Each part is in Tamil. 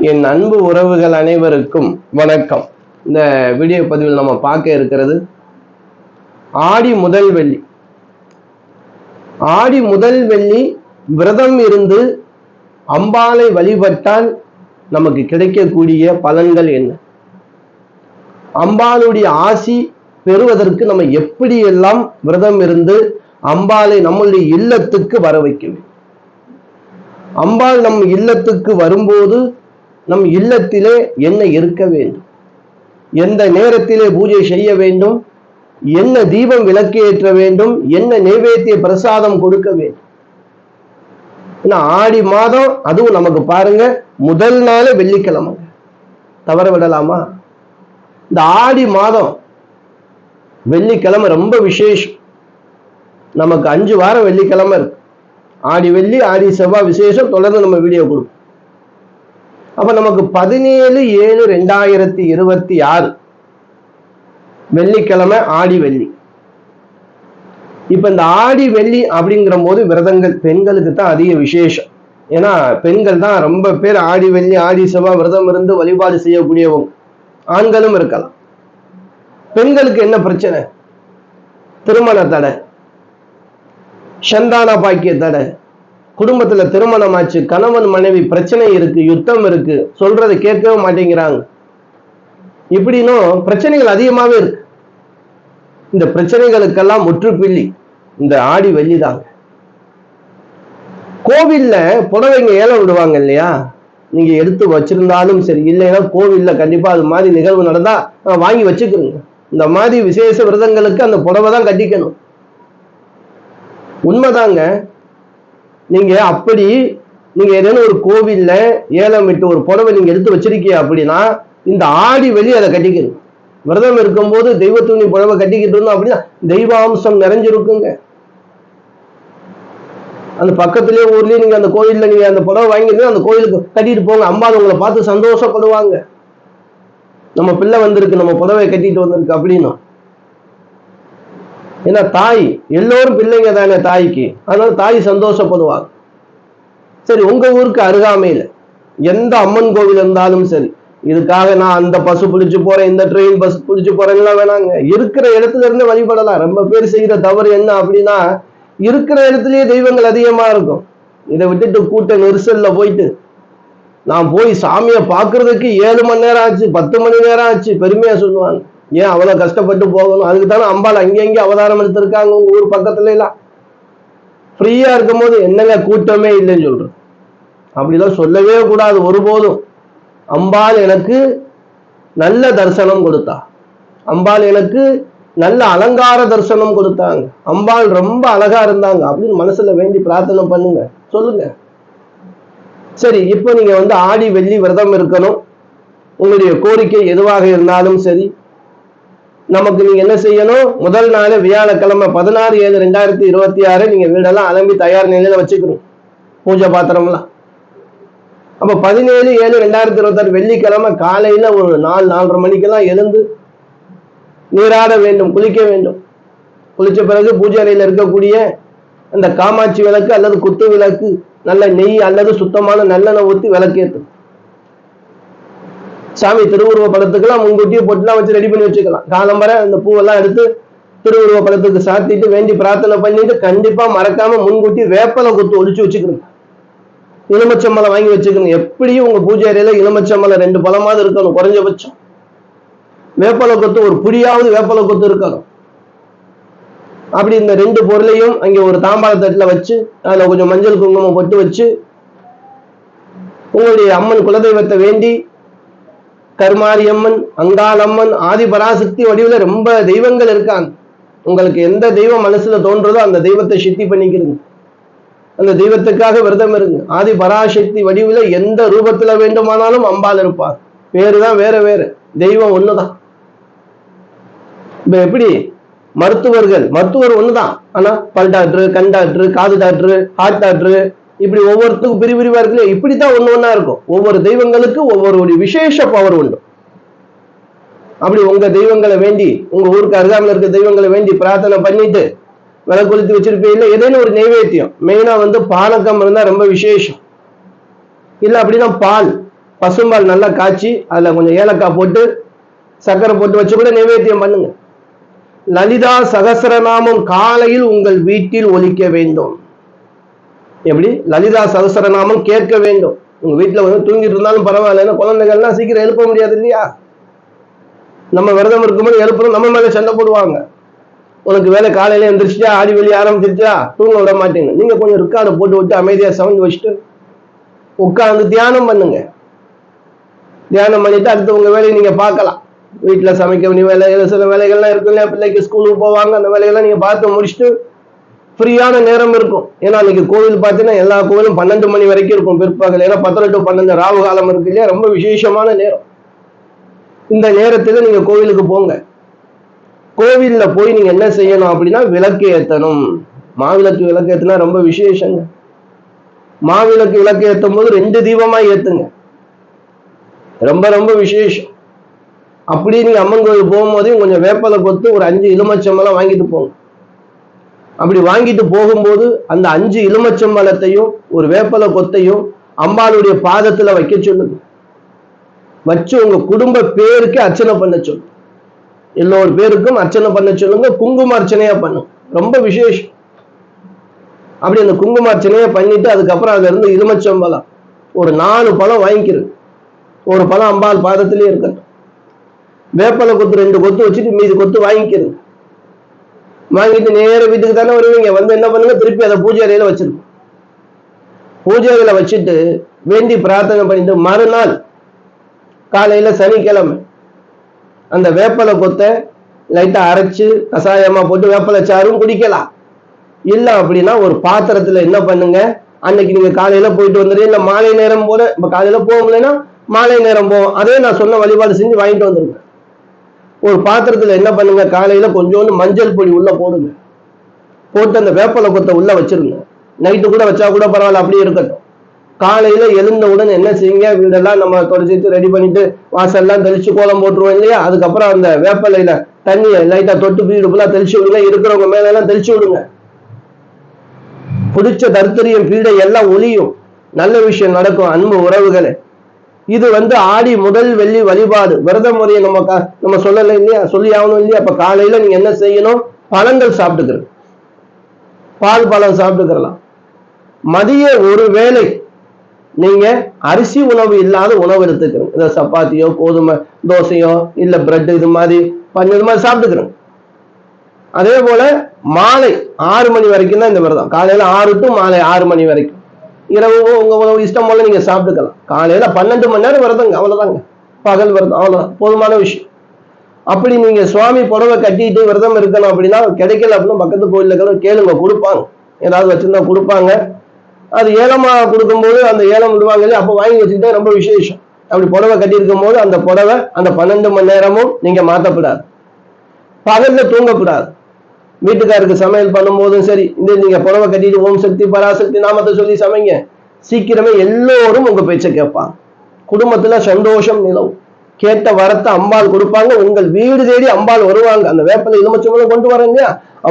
என் அன்பு உறவுகள் அனைவருக்கும் வணக்கம். இந்த வீடியோ பதிவில் நம்ம பார்க்க இருக்கிறது ஆடி முதல் வெள்ளி. ஆடி முதல் வெள்ளி விரதம் இருந்து அம்பாளை வழிபட்டால் நமக்கு கிடைக்கக்கூடிய பலன்கள் என்ன? அம்பாளுடைய ஆசி பெறுவதற்கு நம்ம எப்படியெல்லாம் விரதம் இருந்து அம்பாளை நம்முடைய இல்லத்துக்கு வர வைக்க வேண்டும்? அம்பாள் நம் இல்லத்துக்கு வரும்போது நம் இல்லத்திலே என்ன இருக்க வேண்டும், எந்த நேரத்திலே பூஜை செய்ய வேண்டும், என்ன தீபம் விளக்கேற்ற வேண்டும், என்ன நைவேத்திய பிரசாதம் கொடுக்க வேண்டும். ஆடி மாதம் அதுவும் நமக்கு பாருங்க முதல் நாளே வெள்ளிக்கிழமை, தவற விடலாமா? இந்த ஆடி மாதம் வெள்ளிக்கிழமை ரொம்ப விசேஷம். நமக்கு 5 வாரம் வெள்ளிக்கிழமை இருக்கு. ஆடி வெள்ளி, ஆடி செவ்வாய் விசேஷம். தொடர்ந்து நம்ம வீடியோ கொடுப்போம். அப்ப நமக்கு 17/7/2026 வெள்ளிக்கிழமை ஆடி வெள்ளி. இப்ப இந்த ஆடி வெள்ளி அப்படிங்கிற போது விரதங்கள் பெண்களுக்கு தான் அதிக விசேஷம். ஏன்னா பெண்கள் தான் ரொம்ப பேர் ஆடி வெள்ளி, ஆடி செவ்வாய் விரதம் இருந்து வழிபாடு செய்யக்கூடியவங்க. ஆண்களும் இருக்கலாம். பெண்களுக்கு என்ன பிரச்சனை? திருமண தடை, சந்தான பாக்கிய தடை, குடும்பத்துல திருமணம் ஆச்சு, கணவன் மனைவி பிரச்சனை இருக்கு, யுத்தம் இருக்கு, சொல்றதை கேட்கவே மாட்டேங்கிறாங்க, இப்படின்னும் பிரச்சனைகள் அதிகமாவே இருக்கு. இந்த பிரச்சனைகளுக்கெல்லாம் முற்றுப்புள்ளி இந்த ஆடி வெள்ளிதாங்க. கோவில்ல புடவைங்க ஏலம் விடுவாங்க இல்லையா? நீங்க எடுத்து வச்சிருந்தாலும் சரி, இல்லைன்னா கோவில்ல கண்டிப்பா அது மாதிரி நிகழ்வு நடந்தா வாங்கி வச்சுக்கிறீங்க. இந்த மாதிரி விசேஷ விரதங்களுக்கு அந்த புடவை தான் கட்டிக்கணும். உண்மைதாங்க. நீங்க அப்படி நீங்க ஏதேனும் ஒரு கோவில்ல ஏலம் விட்டு ஒரு புடவை நீங்க எடுத்து வச்சிருக்கீங்க அப்படின்னா இந்த ஆடி வெளியே அதை கட்டிக்கணும். விரதம் இருக்கும்போது தெய்வ துணி புடவை கட்டிக்கிட்டு இருந்தோம் அப்படின்னா தெய்வாம்சம் நிறைஞ்சிருக்குங்க. அந்த பக்கத்திலேயே ஊர்லயே நீங்க அந்த கோயில்ல நீங்க அந்த புடவை வாங்கிட்டு அந்த கோயிலுக்கு கட்டிட்டு போங்க. அம்மா உங்களை பார்த்து சந்தோஷப்படுவாங்க. நம்ம பிள்ளை வந்திருக்கு, நம்ம புடவை கட்டிட்டு வந்திருக்கு அப்படின்னா. ஏன்னா தாய் எல்லோரும் பிள்ளைங்க தானே தாய்க்கு, அதனால தாய் சந்தோஷப்படுவாங்க. சரி, உங்க ஊருக்கு அருகாமையில் எந்த அம்மன் கோவில் இருந்தாலும் சரி, இதுக்காக நான் அந்த பஸ் பிடிச்சு போறேன், இந்த ட்ரெயின் பஸ் பிடிச்சு போறேன்லாம் வேணாங்க. இருக்கிற இடத்துல இருந்து வழிபடலாம். ரொம்ப பேர் செய்யற தவறு என்ன அப்படின்னா, இருக்கிற இடத்துலயே தெய்வங்கள் அதிகமா இருக்கும். இதை விட்டுட்டு கூட்ட நெரிசல்ல போயிட்டு நான் போய் சாமியை பார்க்கறதுக்கு 7 மணி நேரம் ஆச்சு, 10 மணி நேரம் ஆச்சு பெருமையா சொல்லுவாங்க. ஏன் அவ்வளவு கஷ்டப்பட்டு போகணும்? அதுக்கு தானே அம்பாள் அங்கங்கே அவதாரம் எடுத்திருக்காங்க. உங்க ஊர் பக்கத்துல எல்லாம் ஃப்ரீயா இருக்கும் போது என்னங்க கூட்டமே இல்லைன்னு சொல்றோம். அப்படிலாம் சொல்லவே கூடாது ஒருபோதும். அம்பாள் எனக்கு நல்ல தரிசனம் கொடுத்தா, அம்பாள் எனக்கு நல்ல அலங்கார தரிசனம் கொடுத்தாங்க, அம்பாள் ரொம்ப அழகா இருந்தாங்க அப்படின்னு மனசுல வேண்டி பிரார்த்தனை பண்ணுங்க, சொல்லுங்க. சரி, இப்போ நீங்க ஆடி வெள்ளி விரதம் இருக்கணும். உங்களுடைய கோரிக்கை எதுவாக இருந்தாலும் சரி, நமக்கு நீங்க என்ன செய்யணும்? முதல் நாள் வியாழக்கிழமை 16/7/2026 நீங்க வீடெல்லாம் அலம்பி தயார் நிலையில வச்சுக்கணும், பூஜை பாத்திரம்லாம். அப்ப 17/7/2026 வெள்ளிக்கிழமை காலையில ஒரு 4-4:30 மணிக்கெல்லாம் எழுந்து நீராட வேண்டும், குளிக்க வேண்டும். குளிச்ச பிறகு பூஜை அறையில இருக்கக்கூடிய அந்த காமாட்சி விளக்கு அல்லது குத்து விளக்கு நல்ல நெய் அல்லது சுத்தமான நல்லெண்ணெய் ஊற்றி விளக்கேற்றும். சாமி திருவுருவ படத்துக்கெல்லாம் முன்கூட்டியே பொட்டுலாம் வச்சு ரெடி பண்ணி வச்சுக்கலாம். காலம்பரை அந்த பூவெல்லாம் எடுத்து திருவுருவ படத்துக்கு சாத்திட்டு வேண்டி பிரார்த்தனை பண்ணிட்டு கண்டிப்பா மறக்காம முன்கூட்டி வேப்பலை கொத்து ஒழிச்சு வச்சுக்கணும். எலுமிச்சம்பழம் வாங்கி வச்சுக்கணும். எப்படியும் உங்க பூஜை அறையில எலுமிச்சம்பழம் 2 பழமாவது இருக்கணும் குறைஞ்சபட்சம். வேப்பலை கொத்து ஒரு புடியாவது வேப்பலை கொத்து இருக்கணும். அப்படி இந்த 2 பொருளையும் அங்கே ஒரு தாம்பாள தட்டுல வச்சு அதுல கொஞ்சம் மஞ்சள் குங்குமம் போட்டு வச்சு உங்களுடைய அம்மன் குலதெய்வத்தை வேண்டி, கருமாரியம்மன், அங்காளம்மன், ஆதி பராசக்தி வடிவில் ரொம்ப தெய்வங்கள் இருக்காங்க. உங்களுக்கு எந்த தெய்வம் மனசுல தோன்றதோ அந்த தெய்வத்தை சித்தி பண்ணிக்கிறீங்க. அந்த தெய்வத்துக்காக விரதம் இருங்க. ஆதி பராசக்தி வடிவில் எந்த ரூபத்துல வேண்டுமானாலும் அம்பாள் இருப்பார். பேருதான் வேற வேற, தெய்வம் ஒண்ணுதான். இப்ப எப்படி மருத்துவர் ஒண்ணுதான், ஆனா பல் டாக்டரு, கண் டாக்டரு, காது டாக்டரு, ஹார்ட் டாக்டரு, இப்படி ஒவ்வொருத்துக்கும் பிரிவிரிவா இருக்கு. இப்படித்தான் ஒண்ணா இருக்கும். ஒவ்வொரு தெய்வங்களுக்கு ஒவ்வொரு விசேஷ பவர் உண்டு. அப்படி உங்க தெய்வங்களை வேண்டி, உங்க ஊருக்கு அருகாமல் இருக்க தெய்வங்களை வேண்டி பிரார்த்தனை பண்ணிட்டு விளக்கொளுத்தி வச்சிருப்பீங்க. ஏதேனும் ஒரு நைவேத்தியம், மெயினா பானகம் இருந்தா ரொம்ப விசேஷம். இல்ல அப்படின்னா பால், பசும்பால் நல்லா காய்ச்சி அதுல கொஞ்சம் ஏலக்காய் போட்டு சர்க்கரை போட்டு வச்சு கூட நைவேத்தியம் பண்ணுங்க. லலிதா சகஸ்ரநாமம் காலையில் உங்கள் வீட்டில் ஒலிக்க வேண்டும். எப்படி? லலிதா சகஸ்ரநாமம் கேட்க வேண்டும். உங்க வீட்டுல வந்து தூங்கிட்டு இருந்தாலும் பரவாயில்ல, குழந்தைகள்லாம் சீக்கிரம் எழுப்ப முடியாது இல்லையா? நம்ம விரதம் இருக்கும்போது எழுப்புறோம், நம்ம மேல சண்டை போடுவாங்க. உனக்கு வேலை காலையில எந்திரிச்சிட்டா, ஆடி வெளியே ஆரம்பிச்சிருச்சா, தூங்க விட மாட்டீங்க. நீங்க கொஞ்சம் ரெக்கார்டை போட்டு விட்டு அமைதியா சவுண்ட் வச்சுட்டு உட்கார்ந்து தியானம் பண்ணுங்க. தியானம் பண்ணிட்டு அடுத்து உங்க வேலையை நீங்க பார்க்கலாம். வீட்டுல சமைக்க வேண்டிய வேலை, சில வேலைகள்லாம் இருக்கும் இல்லையா, பிள்ளைக்கு ஸ்கூலுக்கு போவாங்க, அந்த வேலைகள்லாம் நீங்க பார்த்து முடிச்சுட்டு ஃப்ரீயான நேரம் இருக்கும். ஏன்னா இன்னைக்கு கோவில் பார்த்தீங்கன்னா எல்லா கோவிலும் 12 மணி வரைக்கும் இருக்கும் பிற்பகல். ஏன்னா 10 to 12 ராவு காலம் இருக்கு இல்லையா, ரொம்ப விசேஷமான நேரம். இந்த நேரத்துல நீங்க கோவிலுக்கு போங்க. கோவில்ல போய் நீங்க என்ன செய்யணும் அப்படின்னா விளக்கு ஏற்றணும். மாவிளக்கு விளக்கு ஏற்றினா ரொம்ப விசேஷங்க. மாவிளக்கு விளக்கு ஏற்றும் போது 2 தீபமா ஏத்துங்க, ரொம்ப ரொம்ப விசேஷம். அப்படி நீங்க அம்மன் கோவில் போகும்போதையும் கொஞ்சம் வேப்பலை கொத்து ஒரு 5 எலுமிச்சம்பழம் வாங்கிட்டு போங்க. அப்படி வாங்கிட்டு போகும்போது அந்த 5 எலுமிச்சம்பழத்தையும் ஒரு வேப்பலை கொத்தையும் அம்பாளுடைய பாதத்துல வைக்க சொல்லுங்க. வச்சு உங்க குடும்ப பேருக்கு அர்ச்சனை பண்ண சொல்லுங்க. எல்லோரு பேருக்கும் அர்ச்சனை பண்ண சொல்லுங்க. குங்கும அர்ச்சனையா பண்ணுங்க, ரொம்ப விசேஷம். அப்படி அந்த குங்கும அர்ச்சனையா பண்ணிட்டு அதுக்கப்புறம் அதுல இருந்து எலுமிச்சம்பழம் ஒரு 4 பழம் வாங்கிக்கிறது. ஒரு பழம் அம்பாள் பாதத்திலே இருக்கட்டும். வேப்பலை கொத்து 2 கொத்து வச்சுட்டு மீதி கொத்து வாங்கிக்கிறது. வாங்கிட்டு நேர வீட்டுக்கு தானே வருவீங்க. வந்து என்ன பண்ணுங்க, திருப்பி அதை பூஜை அறையில வச்சிருக்கோம். பூஜை அறையில வச்சுட்டு வேண்டி பிரார்த்தனை பண்ணிட்டு மறுநாள் காலையில சனிக்கிழமை அந்த வேப்பலை கொத்தை லைட்டா அரைச்சு கசாயமா போட்டு வேப்பலை சாரும் குடிக்கலாம். இல்ல அப்படின்னா ஒரு பாத்திரத்துல என்ன பண்ணுங்க, அன்னைக்கு நீங்க காலையில போயிட்டு வந்துடுங்க, இல்ல மாலை நேரம் போல, இப்ப காலையில போக முடியலன்னா மாலை நேரம் போவோம், அதே நான் சொன்ன வழிபாடு செஞ்சு வாங்கிட்டு வந்துருங்க. ஒரு பாத்திரத்துல என்ன பண்ணுங்க, காலையில கொஞ்சோண்டு மஞ்சள் பொடி உள்ள போடுங்க. போட்டு அந்த வேப்பலை கொத்தை உள்ள வச்சிருங்க. நைட்டு கூட வச்சா கூட பரவாயில்ல, அப்படியே இருக்கட்டும். காலையில எழுந்தவுடன் என்ன செய்யுங்க, வீடெல்லாம் நம்ம தொடச்சிட்டு ரெடி பண்ணிட்டு வாசல்லாம் தெளிச்சு கோலம் போட்டுருவோம் இல்லையா, அதுக்கப்புறம் அந்த வேப்பலையில தண்ணியை லைட்டா தொட்டு வீடு ஃபுல்லா தெளிச்சு விடுங்க. இருக்கிறவங்க மேல எல்லாம் தெளிச்சு விடுங்க. பிடிச்ச தரித்திரியம் பீடை எல்லாம் ஒளியும், நல்ல விஷயம் நடக்கும். அன்பு உறவுகளே, இது வந்து ஆடி முதல் வெள்ளி வழிபாடு. விரத முறையை நம்ம சொல்லலை இல்லையா, சொல்லி ஆகணும் இல்லையா. அப்ப காலையில நீங்க என்ன செய்யணும், பழங்கள் சாப்பிட்டுக்கிறது, பால் பழம் சாப்பிட்டுக்கிறலாம். மதிய ஒரு வேளை நீங்க அரிசி உணவு இல்லாத உணவு எடுத்துக்கிறோம். இந்த சப்பாத்தியோ கோதுமை தோசையோ இல்ல பிரெட் இது மாதிரி இது மாதிரி சாப்பிட்டுக்கிறோம். அதே போல மாலை 6 மணி வரைக்கும் தான் இந்த விரதம். காலையில 6 to மாலை 6 மணி வரைக்கும். இரவு உங்க இஷ்டம் போல நீங்க சாப்பிட்டுக்கலாம். காலையில 12 மணி நேரம் விரதங்க, அவ்வளவுதாங்க. பகல் விரதம், அவ்வளவுதான், போதுமான விஷயம். அப்படி நீங்க சுவாமி புடவை கட்டிட்டு விரதம் இருக்கணும் அப்படின்னா கிடைக்கல அப்படின்னா பக்கத்து கோயில்ல கேளுங்க, கொடுப்பாங்க. ஏதாவது வச்சிருந்தா கொடுப்பாங்க. அது ஏலமா கொடுக்கும்போது அந்த ஏலம் விடுவாங்க இல்லையா, அப்போ வாங்கி வச்சுக்கிட்டா ரொம்ப விசேஷம். அப்படி புடவை கட்டி இருக்கும் போது அந்த புடவை அந்த 12 மணி நேரமும் நீங்க மாற்றப்படாது. பகல்ல தூங்கக்கூடாது. வீட்டுக்காருக்கு சமையல் பண்ணும் போதும் சரி, இந்த நீங்க புடவை கட்டிட்டு ஓம் சக்தி பராசக்தி நாமத்தை சொல்லி சமைங்க. சீக்கிரமே எல்லோரும் உங்க பேச்சை கேட்பாங்க. குடும்பத்துல சந்தோஷம் நிலவும். கேட்ட வரத்தை அம்பாள் கொடுப்பாங்க. உங்கள் வீடு தேடி அம்பாள் வருவாங்க. அந்த வேப்பலை எலுமிச்சம்பழம் கொண்டு வரீங்க,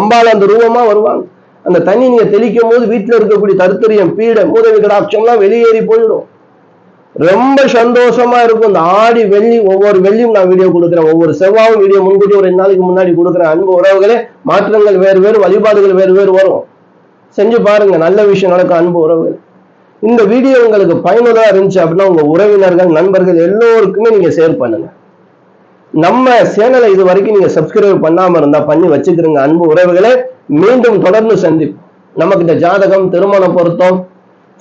அம்பாள் அந்த ரூபமா வருவாங்க. அந்த தண்ணி நீங்க தெளிக்கும் போது வீட்டுல இருக்கக்கூடிய தருத்திரியம் பீடை மூதவி கடாட்சம்லாம் வெளியேறி போயிடும். ரொம்ப சந்தோஷமா இருக்கும். இந்த ஆடி வெள்ளி ஒவ்வொரு வெள்ளியும் நான் வீடியோ கொடுக்குறேன். ஒவ்வொரு செவ்வாயும் வீடியோ முன்கூட்டி ஒரு 2 நாளைக்கு முன்னாடி கொடுக்குறேன். அன்பு உறவுகளே, மாற்றங்கள் வேறு வேறு, வழிபாடுகள் வேறு வேறு வரும். செஞ்சு பாருங்க, நல்ல விஷயம் நடக்கும். அன்பு உறவுகள், இந்த வீடியோ உங்களுக்கு பயனுள்ளதா இருந்துச்சு அப்படின்னா உங்க உறவினர்கள் நண்பர்கள் எல்லோருக்குமே நீங்க ஷேர் பண்ணுங்க. நம்ம சேனலை இது வரைக்கும் நீங்க சப்ஸ்கிரைப் பண்ணாம இருந்தா பண்ணி வச்சுக்கிறீங்க. அன்பு உறவுகளே, மீண்டும் தொடர்ந்து சந்திப்போம். நமக்கு இந்த ஜாதகம், திருமண பொருத்தம்,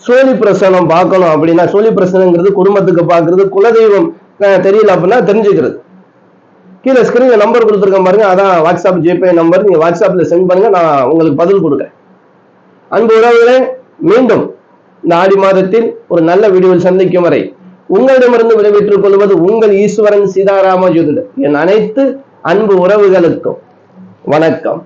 சோழி பிரசனம் பார்க்கணும் அப்படின்னா, சோழி பிரசனங்கிறது குடும்பத்துக்கு பார்க்கறது, குலதெய்வம் தெரியல அப்படின்னா தெரிஞ்சுக்கிறது. கீழே ஸ்கிரீன்ல நம்பர் கொடுத்துருக்கேன் பாருங்க, அதான் வாட்ஸ்அப் ஜிபே நம்பர். நீங்க வாட்ஸ்அப்ல சென்ட் பண்ணுங்க, நான் உங்களுக்கு பதில் கொடுக்குறேன். அன்பு உறவுகளே, மீண்டும் இந்த ஆடி மாதத்தில் ஒரு நல்ல வீடியோவில் சந்திக்கும் வரை உங்களிடமிருந்து விடைபெற்றுக் கொள்வது உங்கள் ஈஸ்வரன் சீதாராம ஜோதிடர். என் அனைத்து அன்பு உறவுகளுக்கும் வணக்கம்.